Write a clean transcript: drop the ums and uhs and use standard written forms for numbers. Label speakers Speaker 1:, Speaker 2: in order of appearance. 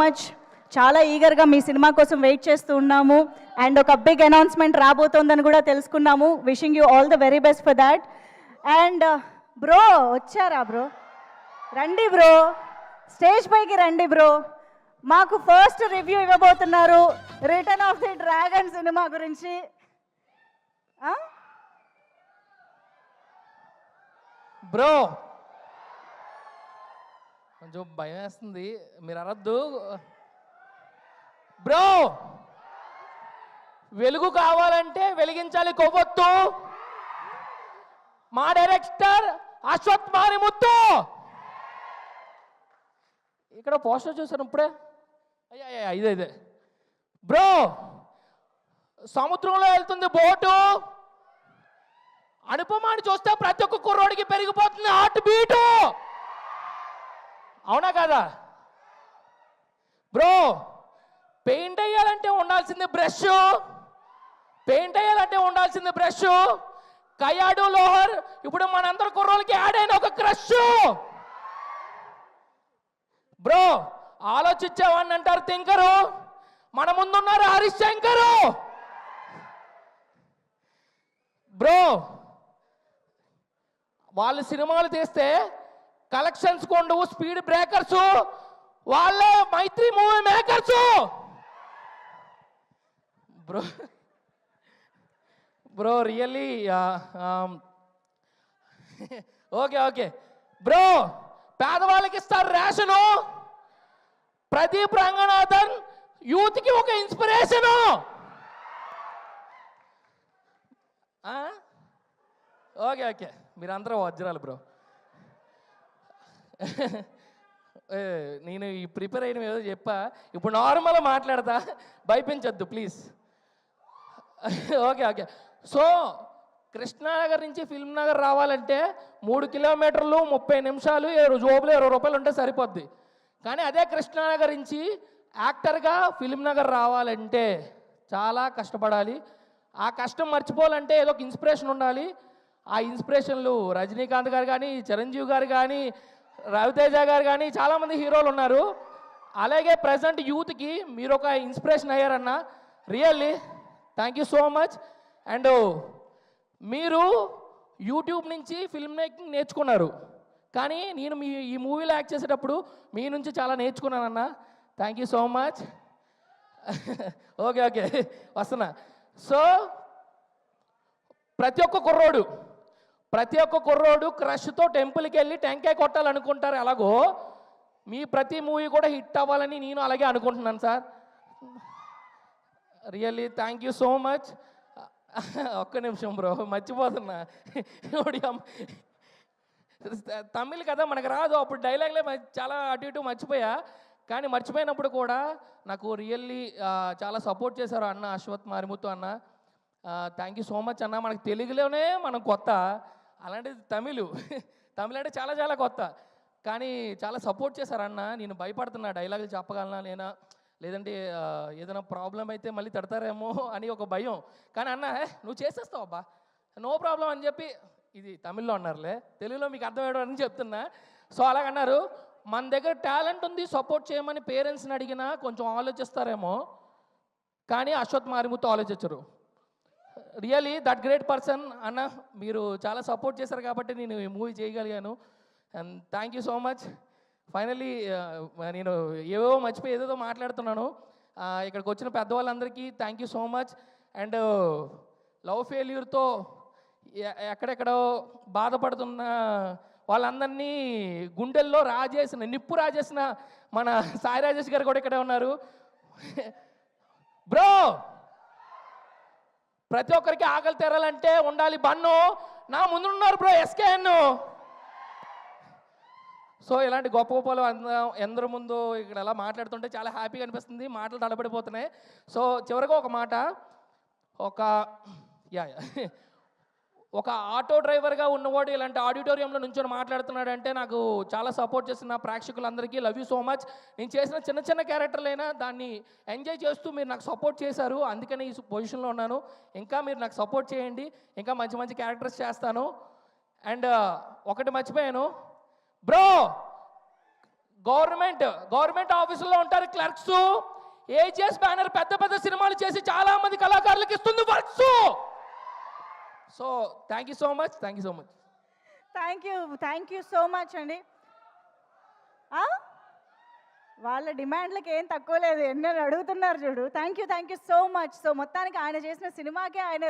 Speaker 1: Much చాలా ఈగర్గా మీ cinema కోసం wait చేస్తూ ఉన్నాము అండ్ ఒక బిగ్ అనౌన్స్మెంట్ రాబోతోందని కూడా తెలుసుకున్నాము. Wishing you all the very best for that. And bro వచ్చారా బ్రో? రండి బ్రో, స్టేజ్ పైకి రండి బ్రో. మాకు ఫస్ట్ రివ్యూ ఇవ్వబోతున్నారు return of the dragon cinema గురించి.
Speaker 2: బ్రో కొంచెం భయం వేస్తుంది, మీరు అనద్దు. బ్రో వెలుగు కావాలంటే వెలిగించాలి కొవ్వొత్తు. మా డైరెక్టర్ అశ్వత్ మారిముత్తు. ఇక్కడ పోస్టర్ చూసాను ఇప్పుడే. అయ్యా ఇదే బ్రో. సముద్రంలో వెళ్తుంది బోటు. అనుపమాని చూస్తే ప్రతి ఒక్క కుర్రోడికి పెరిగిపోతుంది హార్ట్ బీటు. అవునా కదా బ్రో? పెయింట్ వేయాలంటే ఉండాల్సింది బ్రష్. పెయింట్ వేయాలంటే ఉండాల్సింది బ్రష్. కయాడు లోహర్ ఇప్పుడు మనందరి కుర్రోళ్ళకి యాడ్ అయిన ఒక క్రష్. బ్రో ఆలోచించేవాడిని అంటారు థింకరు, మన ముందున్నారు హరీష్ శంకరు. బ్రో వాళ్ళు సినిమాలు తీస్తే కలెక్షన్స్ కొండవు, స్పీడ్ బ్రేకర్స్, వాళ్ళే Mythri movie makers. Bro bro really okay bro. పేదవాళ్ళకి ఇస్తారు రేషను. ప్రదీప్ రంగనాథన్ యూత్కి ఒక ఇన్స్పిరేషను. ఓకే మీరందరూ వజ్రాలు బ్రో. నేను ఈ ప్రిపేర్ అయిన ఏదో చెప్పా, ఇప్పుడు నార్మల్గా మాట్లాడతా, భయపించొద్దు ప్లీజ్. ఓకే సో కృష్ణానగర్ నుంచి ఫిల్మ్ నగర్ రావాలంటే 3 కిలోమీటర్లు 30 నిమిషాలు, జోబులు 20 రూపాయలు ఉంటే సరిపోద్ది. కానీ అదే కృష్ణానగర్ నుంచి యాక్టర్గా ఫిల్మ్ నగర్ రావాలంటే చాలా కష్టపడాలి. ఆ కష్టం మర్చిపోవాలంటే ఏదో ఒక ఇన్స్పిరేషన్ ఉండాలి. ఆ ఇన్స్పిరేషన్లు రజనీకాంత్ గారు కానీ, చిరంజీవి గారు కానీ, రవితేజ గారు కానీ చాలామంది హీరోలు ఉన్నారు. అలాగే ప్రజెంట్ యూత్కి మీరు ఒక ఇన్స్పిరేషన్ అయ్యారన్న. Really thank you so much. And మీరు యూట్యూబ్ నుంచి ఫిల్మ్ మేకింగ్ నేర్చుకున్నారు, కానీ నేను ఈ మూవీలో యాక్ట్ చేసేటప్పుడు మీ నుంచి చాలా నేర్చుకున్నానన్న. Thank you so much. Okay వస్తున్నా. సో ప్రతి ఒక్క కుర్రోడు క్రష్తో టెంపుల్కి వెళ్ళి టెంకాయ కొట్టాలనుకుంటారు. అలాగో మీ ప్రతి మూవీ కూడా హిట్ అవ్వాలని నేను అలాగే అనుకుంటున్నాను sir. Really thank you so much. ఒక్క నిమిషం బ్రో, మర్చిపోతున్నా. తమిళ్ కదా మనకు రాదు, అప్పుడు డైలాగ్లే చాలా అటు ఇటు మర్చిపోయా. కానీ మర్చిపోయినప్పుడు కూడా నాకు రియల్లీ చాలా సపోర్ట్ చేశారు అన్న అశ్వత్ మారిముత్తు అన్న. థ్యాంక్ యూ సో మచ్ అన్న. మనకు తెలుగులోనే మనం కొత్త, అలాంటిది తమిళ్ అంటే చాలా కొత్త, కానీ చాలా సపోర్ట్ చేశారన్న. నేను భయపడుతున్నా డైలాగులు చెప్పగలనా నేనా, లేదంటే ఏదైనా ప్రాబ్లం అయితే మళ్ళీ తిడతారేమో అని ఒక భయం. కానీ అన్న నువ్వు చేసేస్తావు అబ్బా, నో ప్రాబ్లం అని చెప్పి, ఇది తమిళ్లో అన్నారులే, తెలుగులో మీకు అర్థమయ్యడానికి చెప్తున్నా. సో అలాగన్నారు. మన దగ్గర టాలెంట్ ఉంది, సపోర్ట్ చేయమని పేరెంట్స్ని అడిగినా కొంచెం ఆలోచిస్తారేమో, కానీ అశ్వత్ మారిముత్తు ఆలోచించరు. రియలీ దట్ గ్రేట్ పర్సన్ అన్న. మీరు చాలా సపోర్ట్ చేశారు కాబట్టి నేను ఈ మూవీ చేయగలిగాను. And thank you so much. Finally నేను ఏవో మర్చిపోయి ఏదేదో మాట్లాడుతున్నాను. ఇక్కడికి వచ్చిన పెద్దవాళ్ళందరికీ thank you so much. And love ఫెయిల్యూర్తో ఎక్కడెక్కడో బాధపడుతున్న వాళ్ళందరినీ గుండెల్లో నిప్పు రాజేసిన మన సాయి రాజేష్ గారు కూడా ఇక్కడే ఉన్నారు. బ్రో ప్రతి ఒక్కరికి ఆకలి తెరాలంటే ఉండాలి బన్ను. నా ముందు ఉన్నారు బ్రో ఎస్కేఎన్. సో ఇలాంటి గొప్ప ఎందరి ముందు ఇక్కడ ఎలా మాట్లాడుతుంటే చాలా హ్యాపీగా అనిపిస్తుంది, మాటలు తడబడిపోతున్నాయి. సో చివరిగా ఒక మాట, ఒక ఆటో డ్రైవర్గా ఉన్నవాడు ఇలాంటి ఆడిటోరియంలో నుంచొని మాట్లాడుతున్నాడంటే నాకు చాలా సపోర్ట్ చేసిన ప్రేక్షకులందరికీ లవ్ యూ సో మచ్. నేను చేసిన చిన్న క్యారెక్టర్లైనా దాన్ని ఎంజాయ్ చేస్తూ మీరు నాకు సపోర్ట్ చేశారు, అందుకని ఈ పొజిషన్లో ఉన్నాను. ఇంకా మీరు నాకు సపోర్ట్ చేయండి, ఇంకా మంచి క్యారెక్టర్స్ చేస్తాను. అండ్ ఒకటి మర్చిపోయాను బ్రో, గవర్నమెంట్ ఆఫీసుల్లో ఉంటారు క్లర్క్స్. ఏజిఎస్ బ్యానర్ పెద్ద పెద్ద సినిమాలు చేసి చాలా మంది కళాకారులకు ఇస్తుంది works. So thank you so much.
Speaker 1: Thank you so much అండి. వాళ్ళ డిమాండ్లకి ఏం తక్కువ లేదు, ఎన్నో అడుగుతున్నారు చూడు. Thank you so much. So మొత్తానికి ఆయన చేసిన సినిమాకే ఆయన